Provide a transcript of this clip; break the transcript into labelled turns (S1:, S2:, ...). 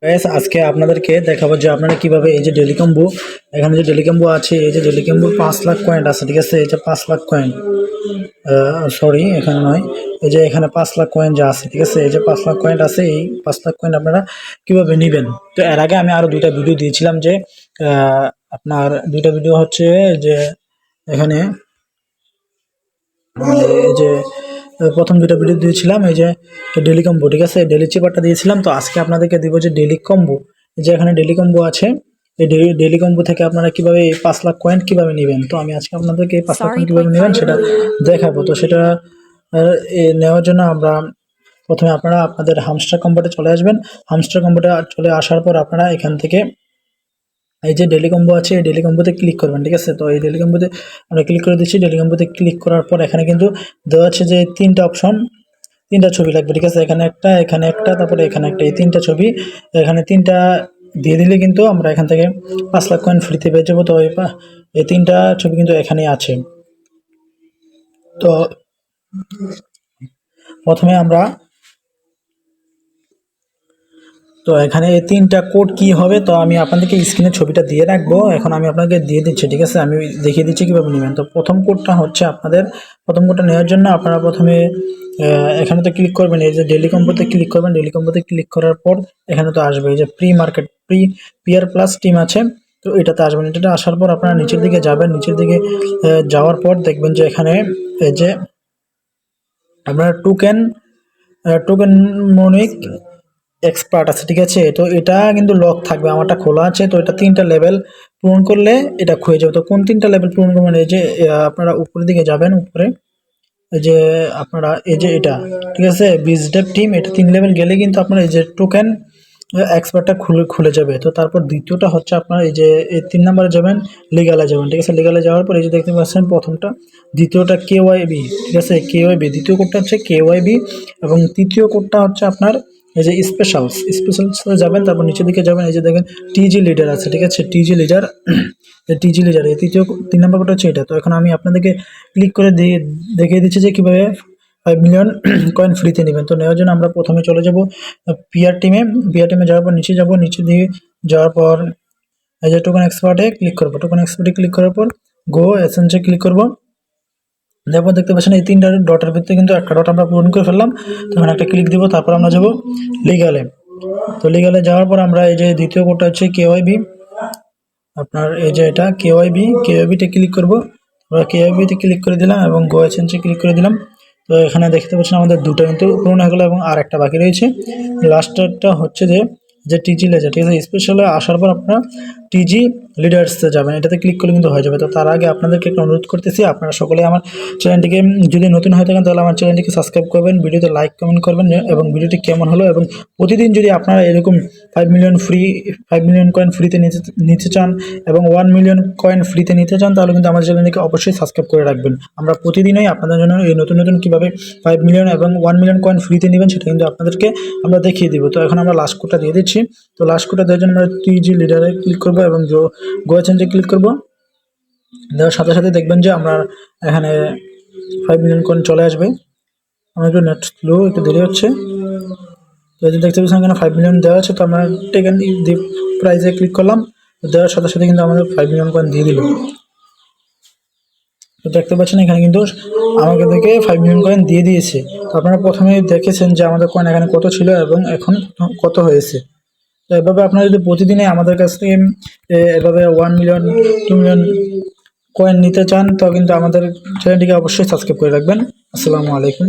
S1: Guys আজকে আপনাদেরকে দেখাবো যে আপনারা কিভাবে এই যে ডেলি কম্বো, এখানে যে ডেলি কম্বো আছে, এই যে ডেলি কম্বো 5 লাখ কয়েন আছে, ঠিক আছে। এই যে 5 লাখ কয়েন, সরি এখানে নয়, এই যে এখানে 5 লাখ কয়েন যা আছে, ঠিক আছে। এই যে 5 লাখ কয়েন আছে, এই 5 লাখ কয়েন আপনারা কিভাবে নেবেন। তো এর আগে আমি আরো দুইটা ভিডিও দিয়েছিলাম যে আপনার দুইটা ভিডিও হচ্ছে যে এখানে এই যে প্রথম দুটো ভিডিও দিয়েছিলাম এই যে ডেলি কম্বো, ঠিক আছে, ডেলি চিপারটা দিয়েছিলাম। তো আজকে আপনাদেরকে দিব যে ডেলি কম্বো, যে এখানে ডেলি কম্বো আছে। এই ডেলি কম্বো থেকে আপনারা কিভাবে এই 5 লাখ কয়েন কিভাবে নেবেন। তো আমি আজকে আপনাদেরকে এই 5 লাখ কয়েন কিভাবে নেবেন সেটা দেখাবো। তো সেটা নেওয়ার জন্য আমরা প্রথমে আপনারা আপনাদের হামস্টার কম্বোতে চলে আসবেন। হামস্টার কম্বোতে চলে আসার পর আপনারা এখান থেকে এই যে ডেলি কম্বো আছে, এই ডেলি কম্বোতে ক্লিক করবেন, ঠিক আছে। তো এই ডেলি কম্বোতে আমরা ক্লিক করে দিচ্ছি। ডেলি কম্বোতে ক্লিক করার পর এখানে কিন্তু দেওয়া আছে যে তিনটা অপশন, তিনটা ছবি লাগবে, ঠিক আছে। এখানে একটা, এখানে একটা, তারপরে এখানে একটা, এই তিনটা ছবি এখানে তিনটা দিয়ে দিলে কিন্তু আমরা এখান থেকে 5 লাখ কয়েন ফ্রিতে পেয়ে যাবো। তো এই তিনটা ছবি কিন্তু এখানেই আছে। তো প্রথমে আমরা তো এখানে এই তিনটা কোড কি হবে, তো আমি আপনাদেরকে স্ক্রিনে ছবিটা দিয়ে রাখবো। এখন আমি আপনাকে দিয়ে দিচ্ছি, ঠিক আছে। আমি দেখিয়ে দিচ্ছি কীভাবে নেবেন। তো প্রথম কোডটা হচ্ছে আপনাদের, প্রথম কোডটা নেওয়ার জন্য আপনারা প্রথমে এখানে তো ক্লিক করবেন, এই যে ডেলি কম্বোতে ক্লিক করবেন। ডেলি কম্বোতে ক্লিক করার পর এখানে তো আসবে এই যে pre market, peer plus team আছে, তো এটাতে আসবেন। এটাতে আসার পর আপনারা নিচের দিকে যাবেন। নিচের দিকে যাওয়ার পর দেখবেন যে এখানে এই যে আপনারা টোকেন মনিক এক্সপার্ট আছে, ঠিক আছে। তো এটা কিন্তু লক থাকবে, আমারটা খোলা আছে। তো এটা 3টা লেভেল পূরণ করলে এটা খুঁজে যাবে। তো কোন 3টা লেভেল পূরণ করবেন, এই যে আপনারা উপরের দিকে যাবেন, উপরে এই যে আপনারা এই যে এটা, ঠিক আছে, বিজডেভ টিম, এটা 3 লেভেল গেলে কিন্তু আপনার এই যে টোকেন এক্সপার্টটা খুলে যাবে। তো তারপর দ্বিতীয়টা হচ্ছে আপনার এই যে এই 3 নম্বরে যাবেন, লিগালে যাবেন, ঠিক আছে। লিগালে যাওয়ার পর এই যে দেখতে পাচ্ছেন প্রথমটা, দ্বিতীয়টা কেওয়াইবি, ঠিক আছে, কেওয়াইবি। দ্বিতীয় কোডটা হচ্ছে কেওয়াইবি এবং তৃতীয় কোডটা হচ্ছে আপনার এই যে স্পেশালসে যাবেন। তারপর নিচের দিকে যাবেন, এই যে দেখেন টিজি লিডার আছে, ঠিক আছে, টিজি লিডার, টিজি লিডার এই 3 নম্বর কোডটা হচ্ছে এটা। তো এখন আমি আপনাদেরকে ক্লিক করে দেখিয়ে দিচ্ছি যে কীভাবে 5 মিলিয়ন কয়েন ফ্রিতে নেবেন। তো নেওয়ার জন্য আমরা প্রথমে চলে যাব পিআর টিমে। পিআর টিমে যাওয়ার পর নিচে যাব, নিচে দিয়ে যাওয়ার পর এই যে টোকেন এক্সপার্টে ক্লিক করবো। টোকেন এক্সপার্টে ক্লিক করার পর গো এসেন্সে ক্লিক করবো। তারপর দেখতে পাচ্ছেন এই 3টা ডটের ভিতরে কিন্তু একটা ডট আমরা পূরণ করে ফেললাম। তখন একটা ক্লিক দিব, তারপর আমরা যাব লিগালে। তো লিগালে যাওয়ার পর আমরা এই যে দ্বিতীয় কোডটা হচ্ছে কেওয়াইবি, আপনার এই যে এটা কেওয়াইবিতে ক্লিক করবো। আমরা কেওয়াইবিতে ক্লিক করে দিলাম এবং গো এসেন্সে ক্লিক করে দিলাম। তো এখানে দেখতে পাচ্ছেন আমাদের দুটো কিন্তু পূরণ হয়ে গেলো এবং আর একটা বাকি রয়েছে। লাস্টেরটা হচ্ছে যে টিজি লিডার, ঠিক আছে। স্পেশালে আসার পর আপনারা টিজি লিডার্সে যাবেন, এটাতে ক্লিক করলে কিন্তু হয়ে যাবে। তো তার আগে আপনাদেরকে একটা অনুরোধ করতেছি, আপনারা সকলে আমার চ্যানেলটিকে যদি নতুন হয়ে থাকেন তাহলে আমার চ্যানেলটিকে সাবস্ক্রাইব করবেন, ভিডিওতে লাইক কমেন্ট করবেন এবং ভিডিওটি কেমন হলো। এবং প্রতিদিন যদি আপনারা এরকম 5 মিলিয়ন কয়েন ফ্রিতে নিতে চান এবং 1 মিলিয়ন কয়েন ফ্রিতে নিতে চান, তাহলে কিন্তু আমার চ্যানেলটিকে অবশ্যই সাবস্ক্রাইব করে রাখবেন। আমরা প্রতিদিনই আপনাদের জন্য এই নতুন কীভাবে 5 মিলিয়ন এবং 1 মিলিয়ন কয়েন ফ্রিতে নেবেন সেটা কিন্তু আপনাদেরকে আমরা দেখিয়ে দিব। তো এখন আমরা লাস্ট কোডটা দিয়ে দিচ্ছি। তো লাস্ট কোডটা দেওয়ার জন্য আমরা টিজি লিডারে ক্লিক করবো এবং গো চেঞ্জে ক্লিক করবো। দেওয়ার সাথে সাথে দেখবেন যে আমরা এখানে 5 মিলিয়ন কয়েন চলে আসবে। আমার একটু নেট স্লো, একটু দেরি হচ্ছে। তো এই যে দেখতে পাচ্ছেন এখানে 5 মিলিয়ন দেওয়া আছে। তো আমরা টেকেন দি প্রাইজে ক্লিক করলাম, দেওয়ার সাথে সাথে কিন্তু আমাদের 5 মিলিয়ন কয়েন দিয়ে দিল। তো দেখতে পাচ্ছেন এখানে কিন্তু আমাকে থেকে 5 মিলিয়ন কয়েন দিয়ে দিয়েছে। তো আপনারা প্রথমে দেখেছেন যে আমাদের কয়েন এখানে কত ছিল এবং এখন কত হয়েছে। তো এভাবে আপনারা যদি প্রতিদিনে আমাদের কাছ থেকে এভাবে 1 মিলিয়ন 2 মিলিয়ন কয়েন নিতে চান, তো কিন্তু আমাদের চ্যানেলটিকে অবশ্যই সাবস্ক্রাইব করে রাখবেন। আসসালামু আলাইকুম।